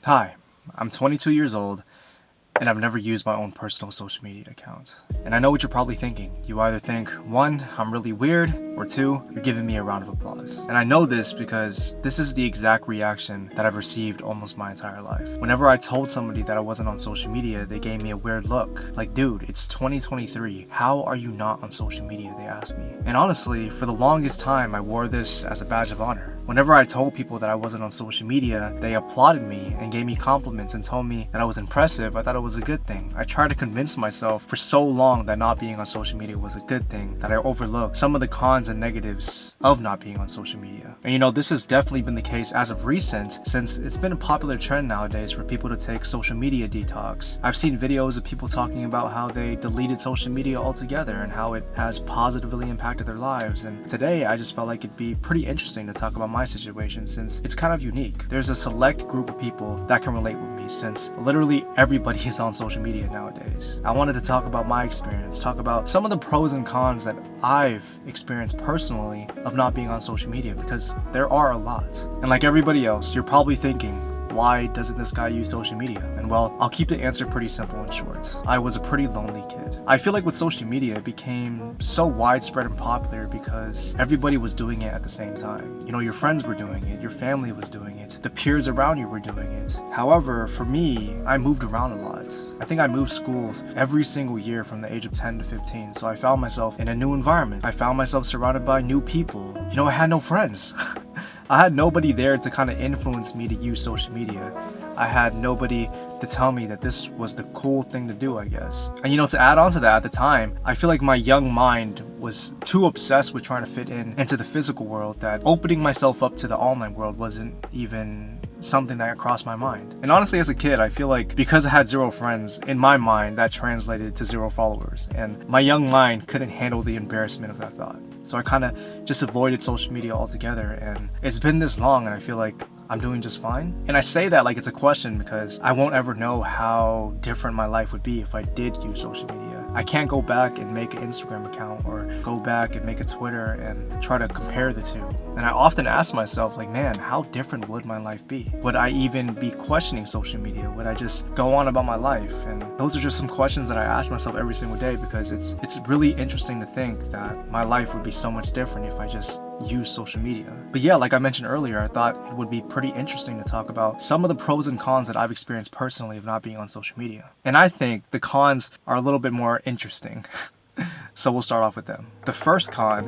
Hi, I'm 22 years old, and I've never used my own personal social media account. And I know what you're probably thinking. You either think, 1, I'm really weird, or 2, you're giving me a round of applause. And I know this because this is the exact reaction that I've received almost my entire life. Whenever I told somebody that I wasn't on social media, they gave me a weird look. Like, dude, it's 2023. How are you not on social media, they asked me. And honestly, for the longest time, I wore this as a badge of honor. Whenever I told people that I wasn't on social media, they applauded me and gave me compliments and told me that I was impressive. I thought it was a good thing. I tried to convince myself for so long that not being on social media was a good thing that I overlooked some of the cons and negatives of not being on social media. And you know, this has definitely been the case as of recent, since it's been a popular trend nowadays for people to take social media detox. I've seen videos of people talking about how they deleted social media altogether and how it has positively impacted their lives. And today I just felt like it'd be pretty interesting to talk about my situation, since it's kind of unique. There's a select group of people that can relate with me, since literally everybody is on social media nowadays. I wanted to talk about my experience, talk about some of the pros and cons that I've experienced personally of not being on social media, because there are a lot. And like everybody else, you're probably thinking, why doesn't this guy use social media? And well, I'll keep the answer pretty simple and short. I was a pretty lonely kid. I feel like with social media, it became so widespread and popular because everybody was doing it at the same time. You know, your friends were doing it, your family was doing it, the peers around you were doing it. However, for me, I moved around a lot. I think I moved schools every single year from the age of 10 to 15, so I found myself in a new environment. I found myself surrounded by new people. You know, I had no friends. I had nobody there to kind of influence me to use social media. I had nobody to tell me that this was the cool thing to do, I guess. And you know, to add on to that, at the time, I feel like my young mind was too obsessed with trying to fit into the physical world that opening myself up to the online world wasn't even something that crossed my mind. And honestly, as a kid, I feel like because I had 0 friends, in my mind, that translated to 0 followers. And my young mind couldn't handle the embarrassment of that thought. So I kind of just avoided social media altogether, and it's been this long and I feel like I'm doing just fine. And I say that like it's a question because I won't ever know how different my life would be if I did use social media. I can't go back and make an Instagram account or go back and make a Twitter and try to compare the two. And I often ask myself, like, man, how different would my life be? Would I even be questioning social media? Would I just go on about my life? And those are just some questions that I ask myself every single day, because it's really interesting to think that my life would be so much different if I just use social media. But yeah, like I mentioned earlier, I thought it would be pretty interesting to talk about some of the pros and cons that I've experienced personally of not being on social media. And I think the cons are a little bit more interesting. So we'll start off with them. The first con,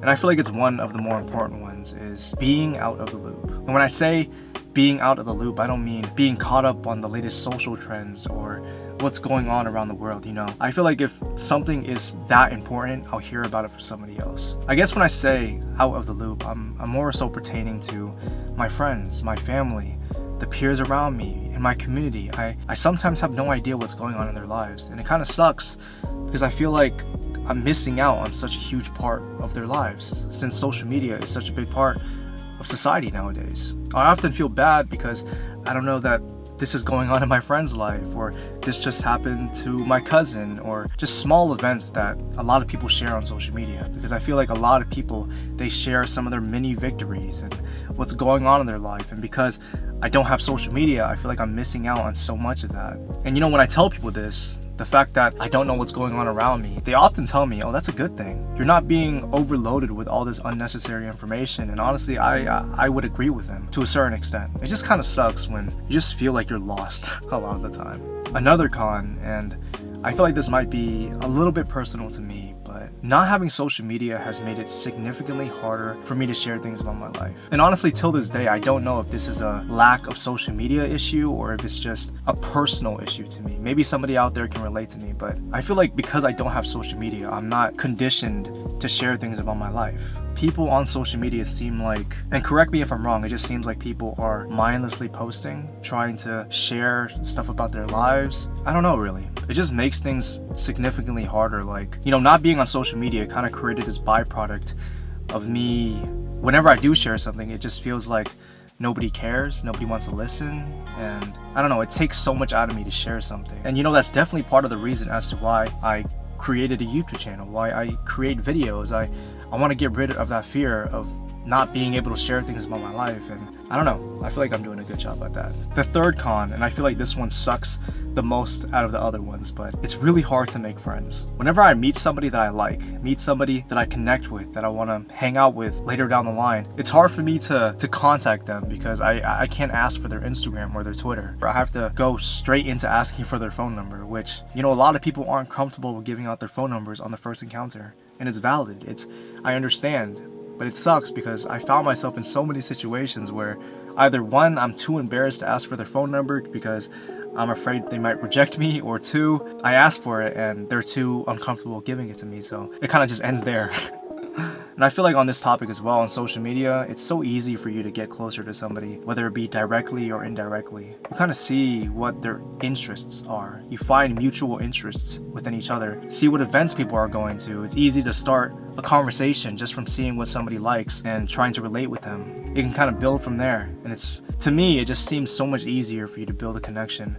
and I feel like it's one of the more important ones, is being out of the loop. And when I say being out of the loop, I don't mean being caught up on the latest social trends or what's going on around the world, you know. I feel like if something is that important, I'll hear about it from somebody else. I guess when I say out of the loop, I'm more so pertaining to my friends, my family, the peers around me, in my community. I sometimes have no idea what's going on in their lives, and it kind of sucks because I feel like I'm missing out on such a huge part of their lives, since social media is such a big part of society nowadays. I often feel bad because I don't know that this is going on in my friend's life, or this just happened to my cousin, or just small events that a lot of people share on social media, because I feel like a lot of people, they share some of their mini victories and what's going on in their life. And because I don't have social media, I feel like I'm missing out on so much of that. And you know, when I tell people this, the fact that I don't know what's going on around me, they often tell me, oh, that's a good thing. You're not being overloaded with all this unnecessary information. And honestly, I would agree with them to a certain extent. It just kind of sucks when you just feel like you're lost a lot of the time. Another con, and I feel like this might be a little bit personal to me, but not having social media has made it significantly harder for me to share things about my life. And honestly, till this day, I don't know if this is a lack of social media issue or if it's just a personal issue to me. Maybe somebody out there can relate to me, but I feel like because I don't have social media, I'm not conditioned to share things about my life. People on social media seem like, and correct me if I'm wrong, it just seems like people are mindlessly posting, trying to share stuff about their lives. I don't know, really. It just makes things significantly harder. Like, you know, not being on social media kind of created this byproduct of me, whenever I do share something, it just feels like nobody cares, nobody wants to listen, and I don't know, it takes so much out of me to share something. And you know, that's definitely part of the reason as to why I created a YouTube channel, why I create videos. I want to get rid of that fear of not being able to share things about my life, and I don't know, I feel like I'm doing a good job at that. The third con, and I feel like this one sucks the most out of the other ones, but it's really hard to make friends. Whenever I meet somebody that I like, meet somebody that I connect with, that I want to hang out with later down the line, it's hard for me to contact them because I can't ask for their Instagram or their Twitter. I have to go straight into asking for their phone number, which, you know, a lot of people aren't comfortable with giving out their phone numbers on the first encounter. And it's valid. I understand. But it sucks because I found myself in so many situations where either one, I'm too embarrassed to ask for their phone number because I'm afraid they might reject me, or two, I ask for it and they're too uncomfortable giving it to me. So it kind of just ends there. And I feel like on this topic as well, on social media, it's so easy for you to get closer to somebody, whether it be directly or indirectly. You kind of see what their interests are. You find mutual interests within each other. See what events people are going to. It's easy to start a conversation just from seeing what somebody likes and trying to relate with them. You can kind of build from there. And to me, it just seems so much easier for you to build a connection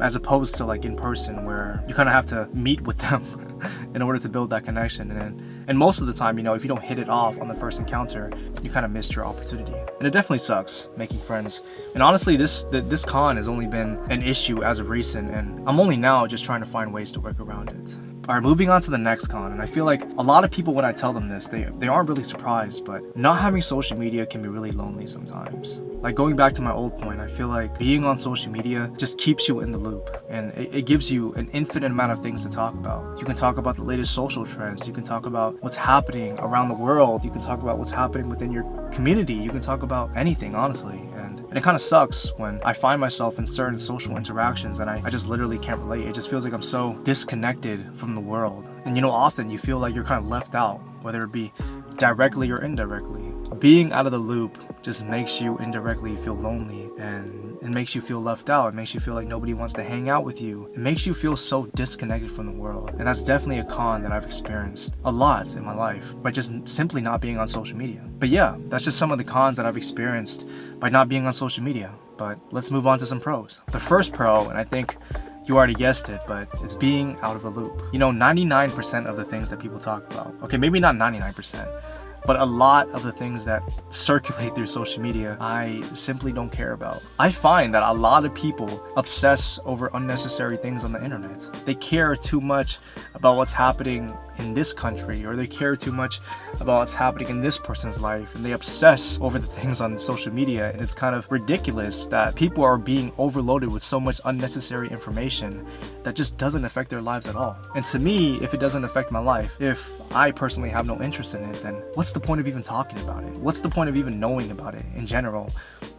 as opposed to like in person where you kind of have to meet with them in order to build that connection. And most of the time, you know, if you don't hit it off on the first encounter, you kind of missed your opportunity. And it definitely sucks making friends. And honestly, this con has only been an issue as of recent, and I'm only now just trying to find ways to work around it. Alright, moving on to the next con, and I feel like a lot of people, when I tell them this, they aren't really surprised, but not having social media can be really lonely sometimes. Like going back to my old point, I feel like being on social media just keeps you in the loop, and it gives you an infinite amount of things to talk about. You can talk about the latest social trends, you can talk about what's happening around the world, you can talk about what's happening within your community, you can talk about anything, honestly. And it kind of sucks when I find myself in certain social interactions and I just literally can't relate. It just feels like I'm so disconnected from the world. And you know, often you feel like you're kind of left out, whether it be directly or indirectly. Being out of the loop just makes you indirectly feel lonely, and it makes you feel left out. It makes you feel like nobody wants to hang out with you. It makes you feel so disconnected from the world. And that's definitely a con that I've experienced a lot in my life by just simply not being on social media. But yeah, that's just some of the cons that I've experienced by not being on social media. But let's move on to some pros. The first pro, and I think you already guessed it, but it's being out of the loop. You know, 99% of the things that people talk about, okay, maybe not 99%, but a lot of the things that circulate through social media, I simply don't care about. I find that a lot of people obsess over unnecessary things on the internet. They care too much about what's happening in this country, or they care too much about what's happening in this person's life, and they obsess over the things on social media. And it's kind of ridiculous that people are being overloaded with so much unnecessary information that just doesn't affect their lives at all. And to me, if it doesn't affect my life, if I personally have no interest in it, then what's the point of even talking about it? What's the point of even knowing about it in general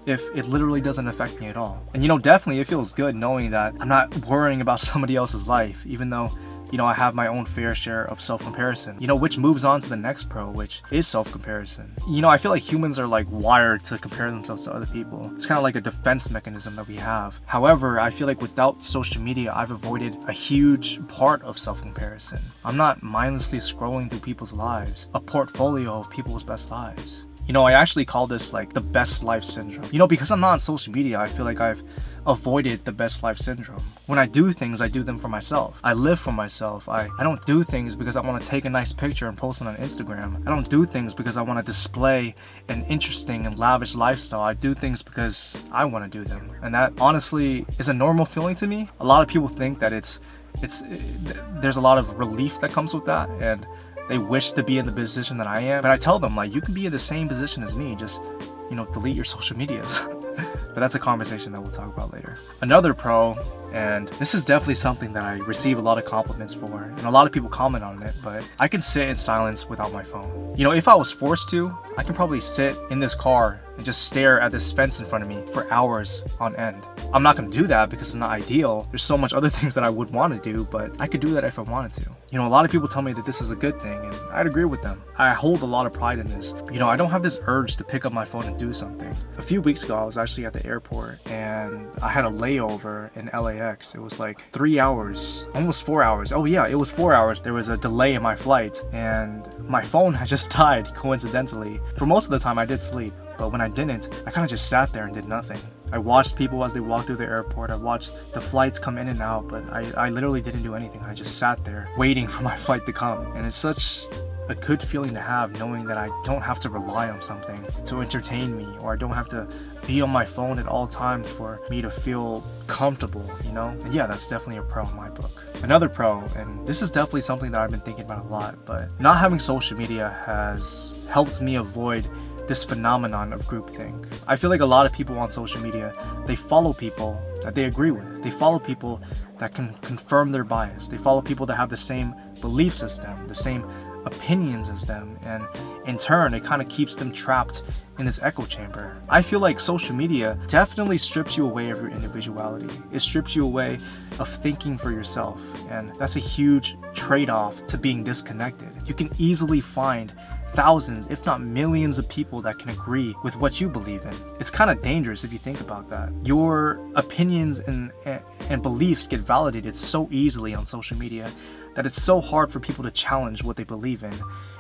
if it literally doesn't affect me at all? And you know, definitely it feels good knowing that I'm not worrying about somebody else's life, even though, you know, I have my own fair share of self-comparison, you know, which moves on to the next pro, which is self-comparison. You know, I feel like humans are like wired to compare themselves to other people. It's kind of like a defense mechanism that we have. However, I feel like without social media, I've avoided a huge part of self-comparison. I'm not mindlessly scrolling through people's lives, a portfolio of people's best lives. You know, I actually call this like the best life syndrome. You know, because I'm not on social media, I feel like I've avoided the best life syndrome. When I do things, I do them for myself. I live for myself. I don't do things because I want to take a nice picture and post it on Instagram. I don't do things because I want to display an interesting and lavish lifestyle. I do things because I want to do them. And that honestly is a normal feeling to me. A lot of people think that there's a lot of relief that comes with that, and they wish to be in the position that I am. But I tell them, like, you can be in the same position as me, just, you know, delete your social medias. But that's a conversation that we'll talk about later. Another pro, and this is definitely something that I receive a lot of compliments for, and a lot of people comment on it, but I can sit in silence without my phone. You know, if I was forced to, I can probably sit in this car and just stare at this fence in front of me for hours on end. I'm not going to do that because it's not ideal. There's so much other things that I would want to do, but I could do that if I wanted to. You know, a lot of people tell me that this is a good thing, and I'd agree with them. I hold a lot of pride in this. You know, I don't have this urge to pick up my phone and do something. A few weeks ago, I was actually at the airport, and I had a layover in LAX. It was like 3 hours, almost 4 hours. Oh yeah, it was 4 hours. There was a delay in my flight, and my phone had just died coincidentally. For most of the time, I did sleep. But when I didn't, I kind of just sat there and did nothing. I watched people as they walked through the airport. I watched the flights come in and out, but I literally didn't do anything. I just sat there waiting for my flight to come. And it's such a good feeling to have, knowing that I don't have to rely on something to entertain me, or I don't have to be on my phone at all times for me to feel comfortable, you know? And yeah, that's definitely a pro in my book. Another pro, and this is definitely something that I've been thinking about a lot, but not having social media has helped me avoid this phenomenon of groupthink. I feel like a lot of people on social media, they follow people that they agree with. They follow people that can confirm their bias. They follow people that have the same beliefs as them, the same opinions as them, and in turn, it kind of keeps them trapped in this echo chamber. I feel like social media definitely strips you away of your individuality. It strips you away of thinking for yourself, and that's a huge trade-off to being disconnected. You can easily find thousands, if not millions of people that can agree with what you believe in. It's kind of dangerous if you think about that. Your opinions and beliefs get validated so easily on social media that it's so hard for people to challenge what they believe in,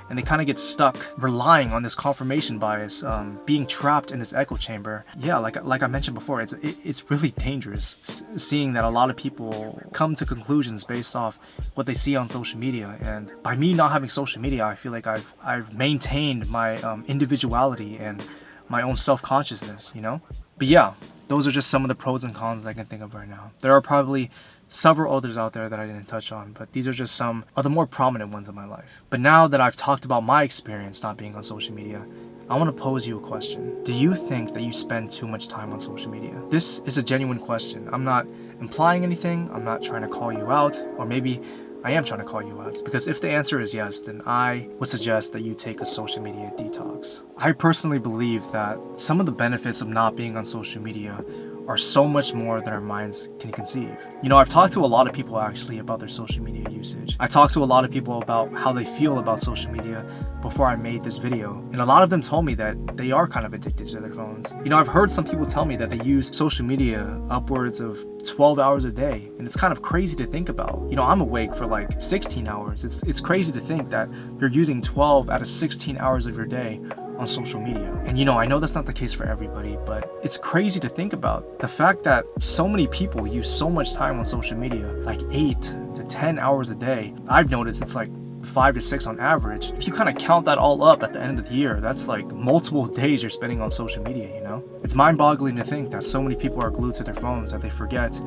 and they kind of get stuck relying on this confirmation bias, being trapped in this echo chamber. Yeah, like I mentioned before, it's really dangerous seeing that a lot of people come to conclusions based off what they see on social media. And by me not having social media, I feel like I've maintained my individuality and my own self-consciousness, you know? But yeah, those are just some of the pros and cons that I can think of right now. There are probably several others out there that I didn't touch on, but these are just some of the more prominent ones in my life. But now that I've talked about my experience not being on social media, I want to pose you a question. Do you think that you spend too much time on social media? This is a genuine question. I'm not implying anything. I'm not trying to call you out, or maybe I am trying to call you out, because if the answer is yes, then I would suggest that you take a social media detox. I personally believe that some of the benefits of not being on social media are so much more than our minds can conceive. You know, I've talked to a lot of people actually about their social media usage. I talked to a lot of people about how they feel about social media before I made this video, and a lot of them told me that they are kind of addicted to their phones. You know, I've heard some people tell me that they use social media upwards of 12 hours a day, and it's kind of crazy to think about. You know, I'm awake for like 16 hours. It's crazy to think that you're using 12 out of 16 hours of your day on social media. And you know, I know that's not the case for everybody, but it's crazy to think about the fact that so many people use so much time on social media, like 8 to 10 hours a day. I've noticed it's like 5 to 6 on average. If you kind of count that all up at the end of the year, that's like multiple days you're spending on social media, you know? It's mind-boggling to think that so many people are glued to their phones that they forget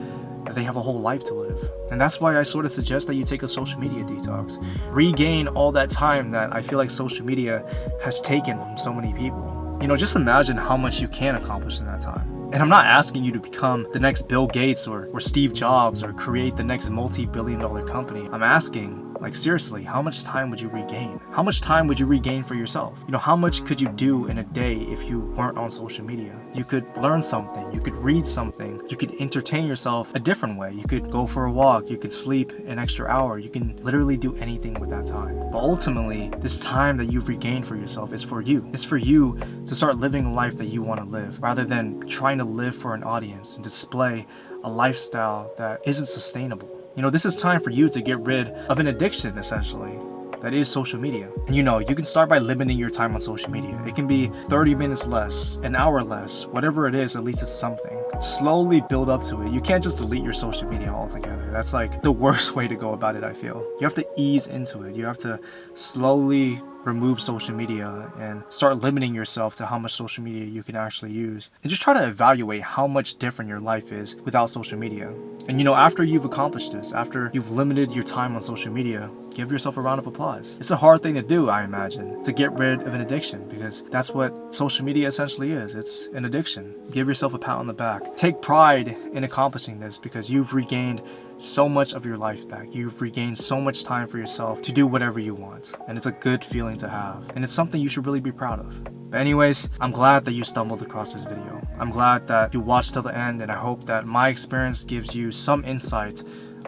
that they have a whole life to live. And that's why I sort of suggest that you take a social media detox. Regain all that time that I feel like social media has taken from so many people. You know, just imagine how much you can accomplish in that time. And I'm not asking you to become the next Bill Gates or Steve Jobs or create the next multi-billion-dollar company. I'm asking, like, seriously, how much time would you regain? How much time would you regain for yourself? You know, how much could you do in a day if you weren't on social media? You could learn something, you could read something, you could entertain yourself a different way. You could go for a walk, you could sleep an extra hour, you can literally do anything with that time. But ultimately, this time that you've regained for yourself is for you. It's for you to start living a life that you want to live, rather than trying to live for an audience and display a lifestyle that isn't sustainable. You know, this is time for you to get rid of an addiction, essentially, that is social media. And you know, you can start by limiting your time on social media. It can be 30 minutes less, an hour less, whatever it is, at least it's something. Slowly build up to it. You can't just delete your social media altogether. That's like the worst way to go about it, I feel. You have to ease into it. You have to slowly remove social media and start limiting yourself to how much social media you can actually use, and just try to evaluate how much different your life is without social media. And you know, after you've accomplished this, after you've limited your time on social media, give yourself a round of applause. It's a hard thing to do, I imagine, to get rid of an addiction, because that's what social media essentially is. It's an addiction. Give yourself a pat on the back. Take pride in accomplishing this, because you've regained so much of your life back. You've regained so much time for yourself to do whatever you want, and it's a good feeling to have, and it's something you should really be proud of. But anyways, I'm glad that you stumbled across this video. I'm glad that you watched till the end, and I hope that my experience gives you some insight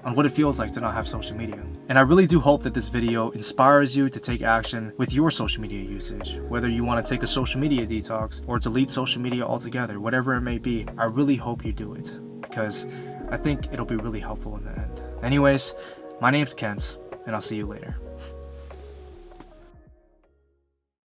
on what it feels like to not have social media. And I really do hope that this video inspires you to take action with your social media usage. Whether you want to take a social media detox or delete social media altogether, whatever it may be, I really hope you do it, because I think it'll be really helpful in the end. Anyways, my name's Kent, and I'll see you later.